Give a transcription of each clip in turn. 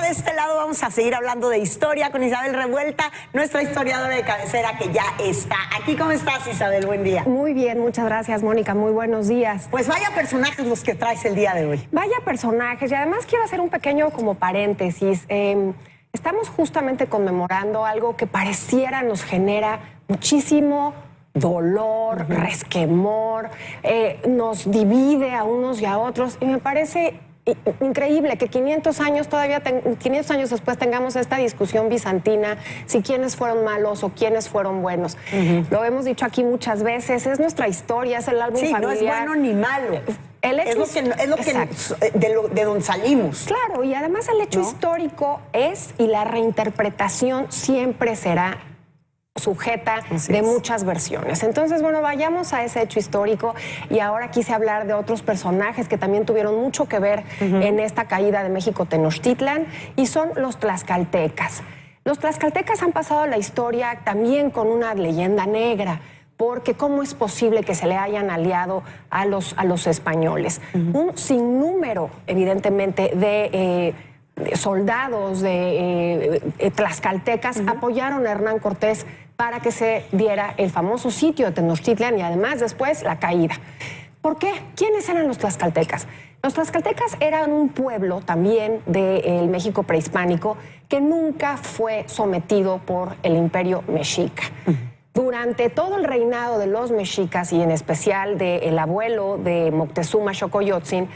de este lado vamos a seguir hablando de historia con Isabel Revuelta, nuestra historiadora de cabecera que ya está aquí. ¿Cómo estás, Isabel? Buen día. Muy bien, muchas gracias, Mónica. Muy buenos días. Pues vaya personajes los que traes el día de hoy. Vaya personajes, y además quiero hacer un pequeño como paréntesis. Estamos justamente conmemorando algo que pareciera nos genera muchísimo dolor, resquemor, nos divide a unos y a otros, y me parece increíble que 500 años después tengamos esta discusión bizantina, si quiénes fueron malos o quiénes fueron buenos. Lo hemos dicho aquí muchas veces, es nuestra historia, es el álbum familiar. No es bueno ni malo. Es lo que de donde salimos. Claro, y además el hecho histórico es, y la reinterpretación siempre será sujeta de muchas versiones. Entonces, bueno, vayamos a ese hecho histórico, y ahora quise hablar de otros personajes que también tuvieron mucho que ver en esta caída de México Tenochtitlan, y son los tlaxcaltecas. Los tlaxcaltecas han pasado a la historia también con una leyenda negra, porque ¿cómo es posible que se le hayan aliado a los españoles? Un sinnúmero, evidentemente, de soldados de tlaxcaltecas apoyaron a Hernán Cortés para que se diera el famoso sitio de Tenochtitlan y además después la caída. ¿Por qué? ¿Quiénes eran los tlaxcaltecas? Los tlaxcaltecas eran un pueblo también del México prehispánico que nunca fue sometido por el Imperio Mexica. Durante todo el reinado de los mexicas, y en especial del abuelo de Moctezuma Xocoyotzin,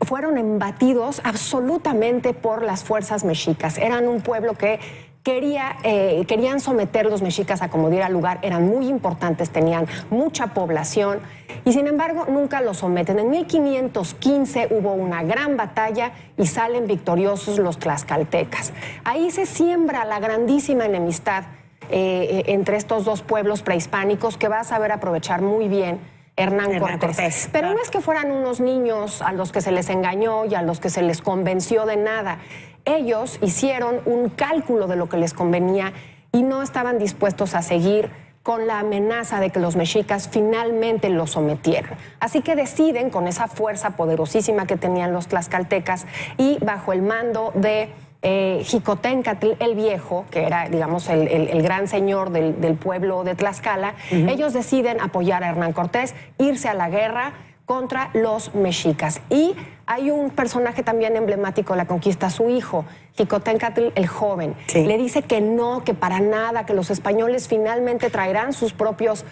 fueron embatidos absolutamente por las fuerzas mexicas. Eran un pueblo que querían someter los mexicas a como diera lugar, eran muy importantes, tenían mucha población, y sin embargo nunca los someten. En 1515 hubo una gran batalla y salen victoriosos los tlaxcaltecas. Ahí se siembra la grandísima enemistad entre estos dos pueblos prehispánicos que va a saber aprovechar muy bien Hernán Cortés. Pero no es que fueran unos niños a los que se les engañó y a los que se les convenció de nada. Ellos hicieron un cálculo de lo que les convenía y no estaban dispuestos a seguir con la amenaza de que los mexicas finalmente los sometieran. Así que deciden, con esa fuerza poderosísima que tenían los tlaxcaltecas y bajo el mando de Xicoténcatl el Viejo, que era, digamos, el gran señor del pueblo de Tlaxcala, ellos deciden apoyar a Hernán Cortés, irse a la guerra contra los mexicas. Y hay un personaje también emblemático de la conquista, su hijo, Xicoténcatl el Joven. Le dice que no, que para nada, que los españoles finalmente traerán sus propios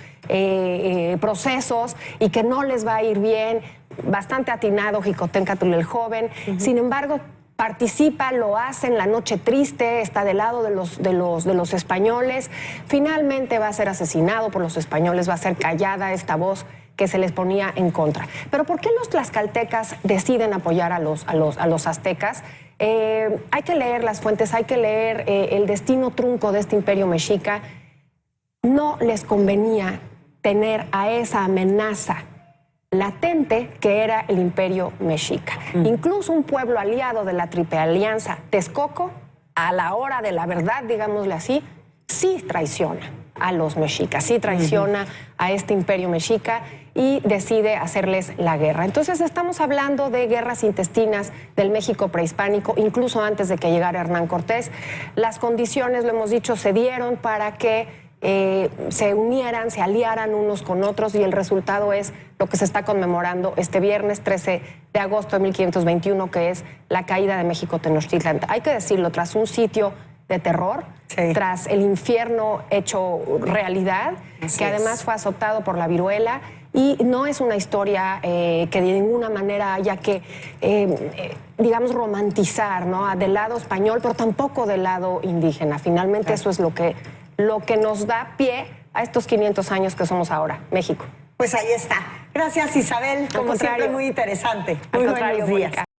procesos y que no les va a ir bien. Bastante atinado Xicoténcatl el Joven. Sin embargo, participa, lo hace en la noche triste, está del lado de los españoles. Finalmente va a ser asesinado por los españoles, va a ser callada esta voz que se les ponía en contra. Pero ¿por qué los tlaxcaltecas deciden apoyar a los aztecas? Hay que leer las fuentes, hay que leer el destino trunco de este imperio mexica. No les convenía tener a esa amenaza latente que era el imperio mexica. Incluso un pueblo aliado de la Triple Alianza, Texcoco, a la hora de la verdad, digámosle así, sí traiciona a los mexicas, sí traiciona a este imperio mexica y decide hacerles la guerra. Entonces estamos hablando de guerras intestinas del México prehispánico, incluso antes de que llegara Hernán Cortés. Las condiciones, lo hemos dicho, se dieron para que se unieran, se aliaran unos con otros, y el resultado es lo que se está conmemorando este viernes 13 de agosto de 1521, que es la caída de México Tenochtitlan. Hay que decirlo, tras un sitio de terror, tras el infierno hecho realidad, que además fue azotado por la viruela, y no es una historia que de ninguna manera haya que, digamos, romantizar, ¿no?, del lado español, pero tampoco del lado indígena. Finalmente eso es lo que nos da pie a estos 500 años que somos ahora, México. Pues ahí está. Gracias, Isabel. Como siempre, muy interesante. Muy buenos días.